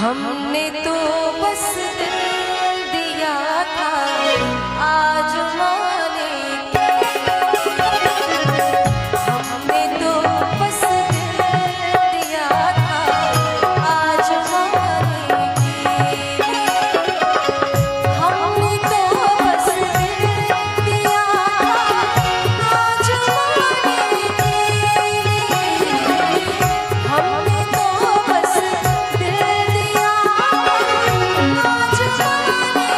हमने तो बस दिल दिया था आज माने हमने तो बस दिल दिया था आज माने हमने तो बस दिल दिया आज माने हमने तो बस दिल दिया आज माने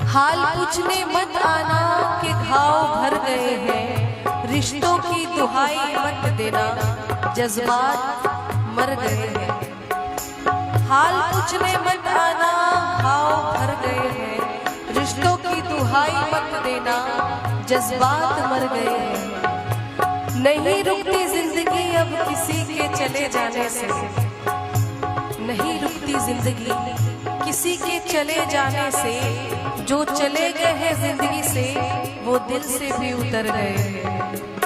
हाल पूछने मत आना कि घाव भर गए हैं, रिश्तों की दुहाई मत देना जज्बात मर गए हैं। हाल पूछने मत आना घाव भर गए हैं, रिश्तों की दुहाई मत देना जज्बात मर गए हैं। नहीं रुकती जिंदगी अब किसी के चले जाने से, नहीं रुकती जिंदगी किसी के चले जाने से। जो चले गए हैं जिंदगी से वो दिल से भी उतर गए हैं।